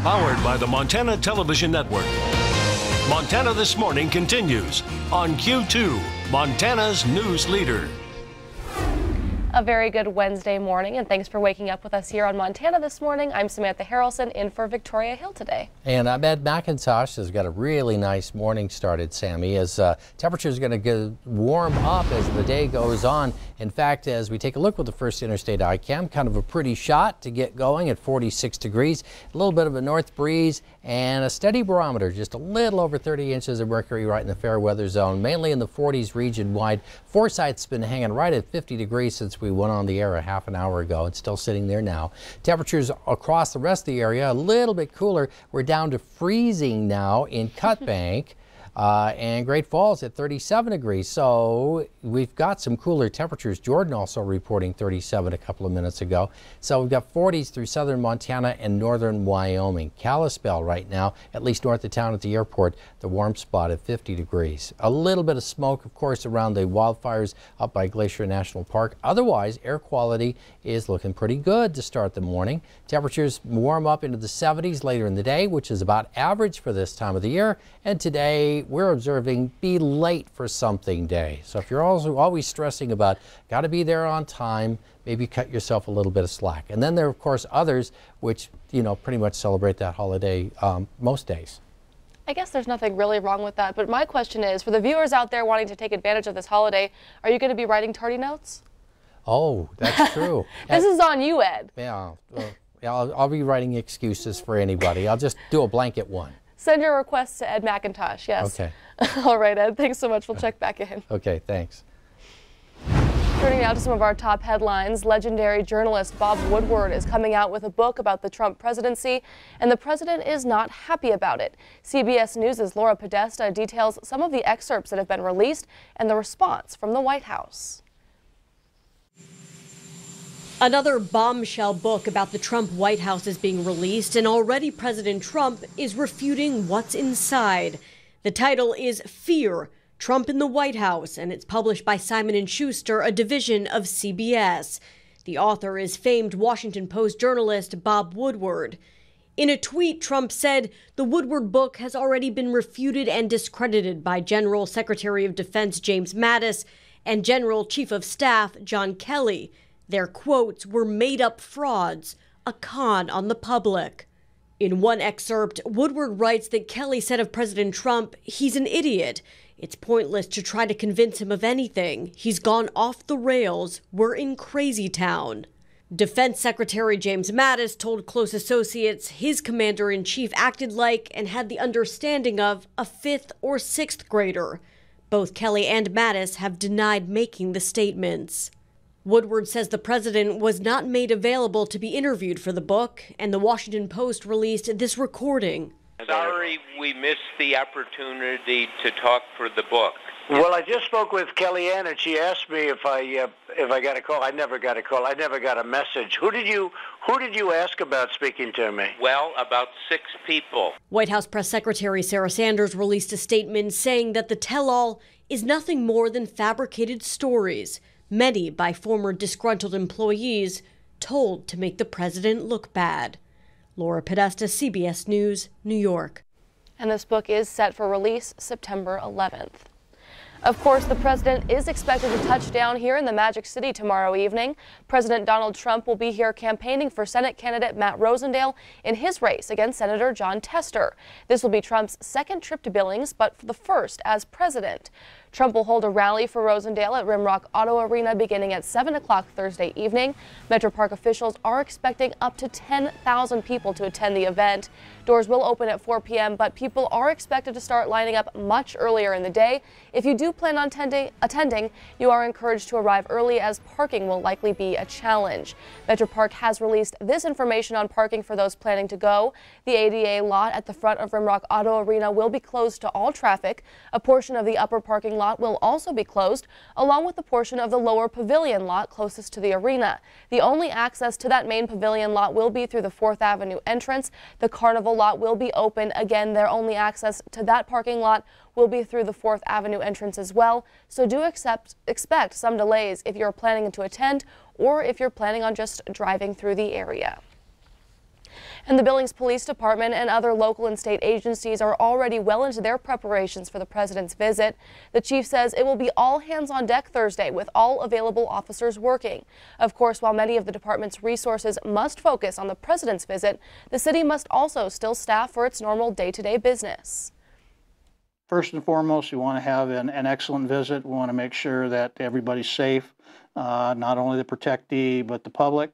Powered by the Montana Television Network. Montana This Morning continues on Q2, Montana's news leader. A very good Wednesday morning, and thanks for waking up with us here on Montana This Morning. I'm Samantha Harrelson in for Victoria Hill today. And I'm Ed McIntosh. Has got a really nice morning started, Sammy, as temperatures are going to get warm up as the day goes on. In fact, as we take a look with the first interstate iCam, kind of a pretty shot to get going at 46 degrees, a little bit of a north breeze and a steady barometer, just a little over 30 inches of mercury right in the fair weather zone, mainly in the 40s region wide. Forsyth's been hanging right at 50 degrees since we went on the air a half an hour ago. It's still sitting there now. Temperatures across the rest of the area a little bit cooler. We're down to freezing now in Cut Bank. And Great Falls at 37 degrees. So we've got some cooler temperatures. Jordan also reporting 37 a couple of minutes ago. So we've got 40s through southern Montana and northern Wyoming. Kalispell right now, at least north of town at the airport, the warm spot at 50 degrees. A little bit of smoke, of course, around the wildfires up by Glacier National Park. Otherwise, air quality is looking pretty good to start the morning. Temperatures warm up into the 70s later in the day, which is about average for this time of the year. And today, we're observing be late for something day. So if you're also always stressing about got to be there on time, maybe cut yourself a little bit of slack. And then there are, of course, others which, you know, pretty much celebrate that holiday most days. I guess there's nothing really wrong with that. But my question is, for the viewers out there wanting to take advantage of this holiday, are you going to be writing tardy notes? Oh, that's true. This is on you, Ed. Yeah, I'll be writing excuses for anybody. I'll just do a blanket one. Send your requests to Ed McIntosh, yes. Okay. All right, Ed, thanks so much. We'll check back in. Okay, thanks. Turning now to some of our top headlines, legendary journalist Bob Woodward is coming out with a book about the Trump presidency, and the president is not happy about it. CBS News' Laura Podesta details some of the excerpts that have been released and the response from the White House. Another bombshell book about the Trump White House is being released, and already President Trump is refuting what's inside. The title is Fear, Trump in the White House, and it's published by Simon & Schuster, a division of CBS. The author is famed Washington Post journalist Bob Woodward. In a tweet, Trump said the Woodward book has already been refuted and discredited by General Secretary of Defense James Mattis and General Chief of Staff John Kelly. Their quotes were made-up frauds, a con on the public. In one excerpt, Woodward writes that Kelly said of President Trump, he's an idiot. It's pointless to try to convince him of anything. He's gone off the rails. We're in crazy town. Defense Secretary James Mattis told close associates his commander-in-chief acted like and had the understanding of a 5th or 6th grader. Both Kelly and Mattis have denied making the statements. Woodward says the president was not made available to be interviewed for the book, and the Washington Post released this recording. Sorry we missed the opportunity to talk for the book. Well, I just spoke with Kellyanne, and she asked me if I got a call. I never got a call. I never got a message. Who did you ask about speaking to me? Well, about 6 people. White House Press Secretary Sarah Sanders released a statement saying that the tell-all is nothing more than fabricated stories, many by former disgruntled employees told to make the president look bad. Laura Podesta, CBS News, New York. And this book is set for release September 11th. Of course, the president is expected to touch down here in the Magic City tomorrow evening. President Donald Trump will be here campaigning for Senate candidate Matt Rosendale in his race against Senator Jon Tester. This will be Trump's second trip to Billings, but for the first as president. Trump will hold a rally for Rosendale at Rimrock Auto Arena beginning at 7 o'clock Thursday evening. Metro Park officials are expecting up to 10,000 people to attend the event. Doors will open at 4 p.m., but people are expected to start lining up much earlier in the day. If you do plan on attending, you are encouraged to arrive early as parking will likely be a challenge. Metro Park has released this information on parking for those planning to go. The ADA lot at the front of Rimrock Auto Arena will be closed to all traffic. A portion of the upper parking lot will also be closed, along with the portion of the lower pavilion lot closest to the arena. The only access to that main pavilion lot will be through the 4th Avenue entrance. The Carnival lot will be open. Again, their only access to that parking lot will be through the 4th Avenue entrance as well. So do expect some delays if you're planning to attend or if you're planning on just driving through the area. And the Billings Police Department and other local and state agencies are already well into their preparations for the president's visit. The chief says it will be all hands on deck Thursday with all available officers working. Of course, while many of the department's resources must focus on the president's visit, the city must also still staff for its normal day-to-day business. First and foremost, we want to have an excellent visit. We want to make sure that everybody's safe, not only the protectee, but the public.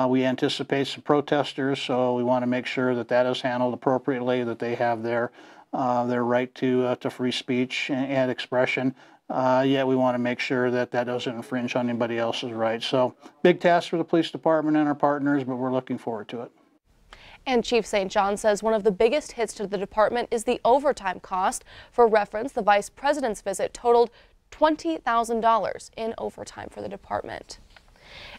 We anticipate some protesters, so we want to make sure that that is handled appropriately, that they have their right to free speech and expression. Yet we want to make sure that that doesn't infringe on anybody else's rights. So big task for the police department and our partners, but we're looking forward to it. And Chief St. John says one of the biggest hits to the department is the overtime cost. For reference, the vice president's visit totaled $20,000 in overtime for the department.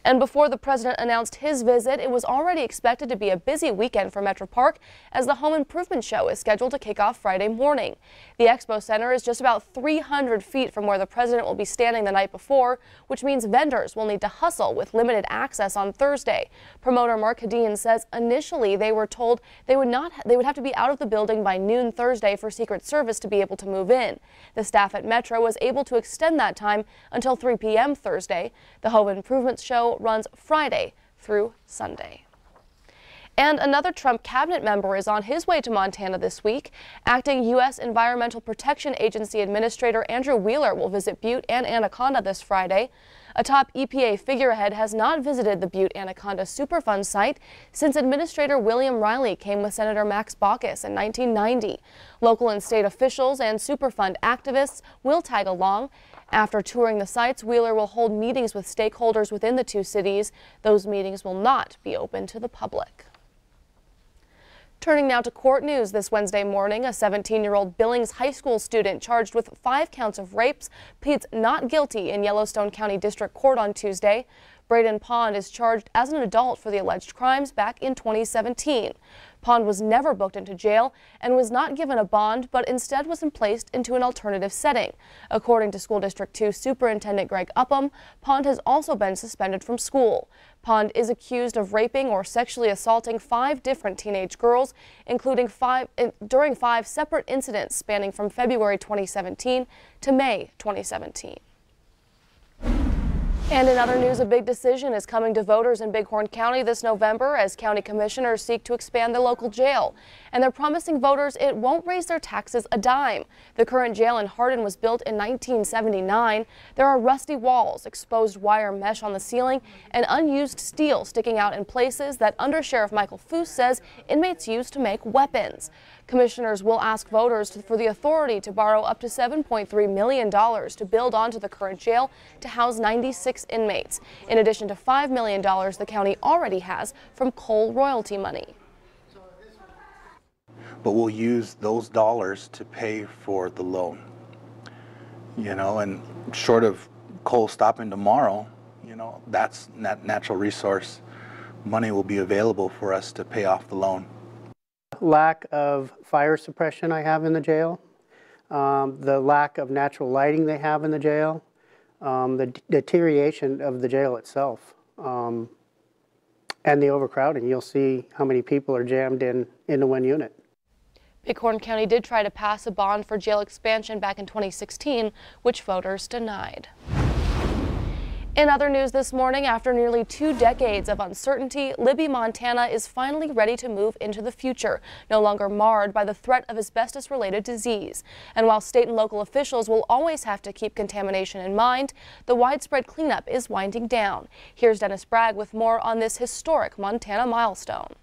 And before the president announced his visit, it was already expected to be a busy weekend for Metro Park as the Home Improvement Show is scheduled to kick off Friday morning. The Expo Center is just about 300 feet from where the president will be standing the night before, which means vendors will need to hustle with limited access on Thursday. Promoter Mark Hadeen says initially they were told they would have to be out of the building by noon Thursday for Secret Service to be able to move in. The staff at Metro was able to extend that time until 3 p.m. Thursday. The Home Improvement Show runs Friday through Sunday. And another Trump cabinet member is on his way to Montana this week. Acting U.S. Environmental Protection Agency Administrator Andrew Wheeler will visit Butte and Anaconda this Friday. A top EPA figurehead has not visited the Butte Anaconda Superfund site since Administrator William Riley came with Senator Max Baucus in 1990. Local and state officials and Superfund activists will tag along. After touring the sites, Wheeler will hold meetings with stakeholders within the two cities. Those meetings will not be open to the public. Turning now to court news this Wednesday morning, a 17-year-old Billings high school student charged with 5 counts of rapes pleads not guilty in Yellowstone County District Court on Tuesday. Braden Pond is charged as an adult for the alleged crimes back in 2017. Pond was never booked into jail and was not given a bond, but instead was placed into an alternative setting. According to School District 2 Superintendent Greg Upham, Pond has also been suspended from school. Pond is accused of raping or sexually assaulting 5 different teenage girls, including during 5 separate incidents spanning from February 2017 to May 2017. And in other news, a big decision is coming to voters in Bighorn County this November as county commissioners seek to expand the local jail. And they're promising voters it won't raise their taxes a dime. The current jail in Hardin was built in 1979. There are rusty walls, exposed wire mesh on the ceiling, and unused steel sticking out in places that Undersheriff Michael Foose says inmates use to make weapons. Commissioners will ask voters for the authority to borrow up to $7.3 million to build onto the current jail to house 96 inmates, in addition to $5 million the county already has from coal royalty money. But we'll use those dollars to pay for the loan. You know, and short of coal stopping tomorrow, you know, that's natural resource money will be available for us to pay off the loan. Lack of fire suppression I have in the jail, the lack of natural lighting they have in the jail, the deterioration of the jail itself, and the overcrowding. You'll see how many people are jammed into one unit. Bighorn County did try to pass a bond for jail expansion back in 2016, which voters denied. In other news this morning, after nearly 2 decades of uncertainty, Libby, Montana is finally ready to move into the future, no longer marred by the threat of asbestos-related disease. And while state and local officials will always have to keep contamination in mind, the widespread cleanup is winding down. Here's Dennis Bragg with more on this historic Montana milestone.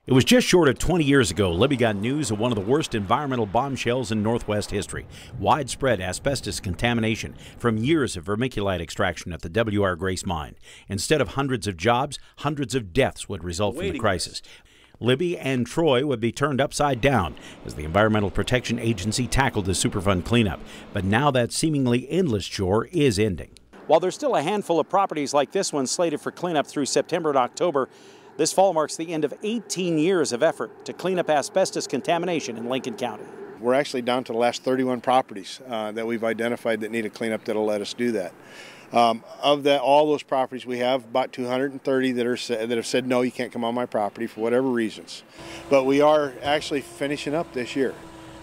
It was just short of 20 years ago, Libby got news of one of the worst environmental bombshells in Northwest history. Widespread asbestos contamination from years of vermiculite extraction at the W.R. Grace mine. Instead of hundreds of jobs, hundreds of deaths would result from the crisis. Libby and Troy would be turned upside down as the Environmental Protection Agency tackled the Superfund cleanup. But now that seemingly endless chore is ending. While there's still a handful of properties like this one slated for cleanup through September and October, this fall marks the end of 18 years of effort to clean up asbestos contamination in Lincoln County. We're actually down to the last 31 properties that we've identified that need a cleanup that'll let us do that. Of that, all those properties, we have about 230 that have said no, you can't come on my property for whatever reasons. But we are actually finishing up this year.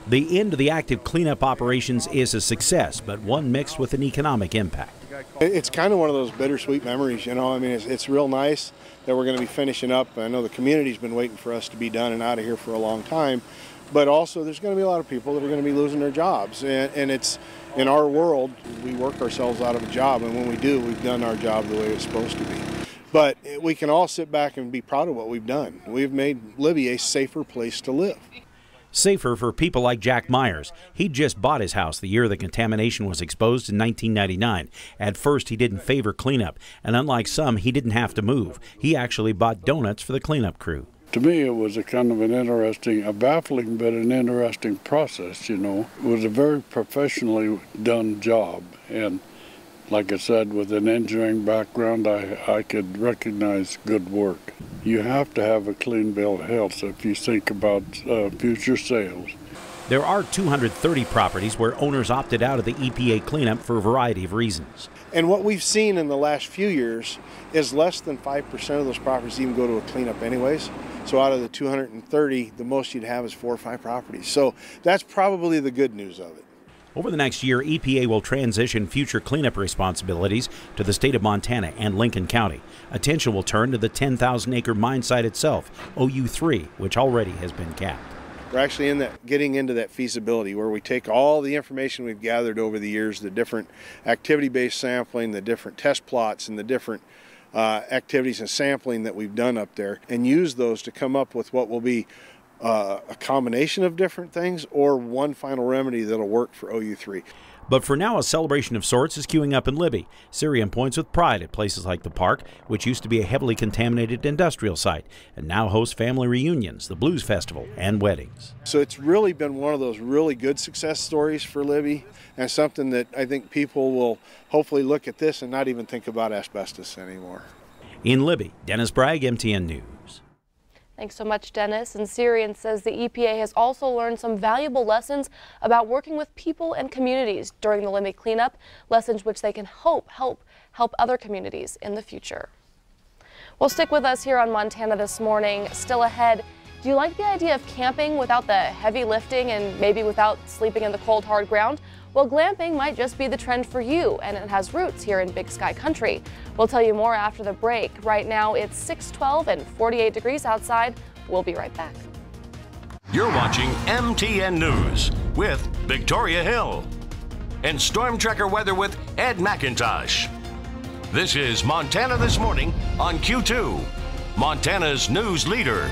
The end of the active cleanup operations is a success, but one mixed with an economic impact. It's kind of one of those bittersweet memories, you know. I mean, it's real nice that we're going to be finishing up. I know the community's been waiting for us to be done and out of here for a long time, but also there's going to be a lot of people that are going to be losing their jobs, and it's in our world, we work ourselves out of a job, and when we do, we've done our job the way it's supposed to be. But we can all sit back and be proud of what we've done. We've made Libby a safer place to live. Safer for people like Jack Myers. He'd just bought his house the year the contamination was exposed in 1999. At first, he didn't favor cleanup, and unlike some, he didn't have to move. He actually bought donuts for the cleanup crew. To me, it was a kind of a baffling but an interesting process, you know. It was a very professionally done job, and like I said, with an engineering background, I could recognize good work. You have to have a clean bill of health if you think about future sales. There are 230 properties where owners opted out of the EPA cleanup for a variety of reasons. And what we've seen in the last few years is less than 5% of those properties even go to a cleanup anyways. So out of the 230, the most you'd have is 4 or 5 properties. So that's probably the good news of it. Over the next year, EPA will transition future cleanup responsibilities to the state of Montana and Lincoln County. Attention will turn to the 10,000-acre mine site itself, OU3, which already has been capped. We're actually getting into that feasibility where we take all the information we've gathered over the years, the different activity-based sampling, the different test plots, and the different activities and sampling that we've done up there, and use those to come up with what will be a combination of different things or one final remedy that'll work for OU3. But for now, a celebration of sorts is queuing up in Libby. Syrian points with pride at places like the park, which used to be a heavily contaminated industrial site, and now hosts family reunions, the Blues Festival, and weddings. So it's really been one of those really good success stories for Libby, and something that I think people will hopefully look at this and not even think about asbestos anymore. In Libby, Dennis Bragg, MTN News. Thanks so much, Dennis. And Syrian says the EPA has also learned some valuable lessons about working with people and communities during the Libby cleanup, lessons which they can help other communities in the future. Well, stick with us here on Montana This Morning. Still ahead, do you like the idea of camping without the heavy lifting and maybe without sleeping in the cold, hard ground? Well, glamping might just be the trend for you, and it has roots here in Big Sky Country. We'll tell you more after the break. Right now, it's 6:12 and 48 degrees outside. We'll be right back. You're watching MTN News with Victoria Hill and Storm Tracker weather with Ed McIntosh. This is Montana This Morning on Q2, Montana's news leader.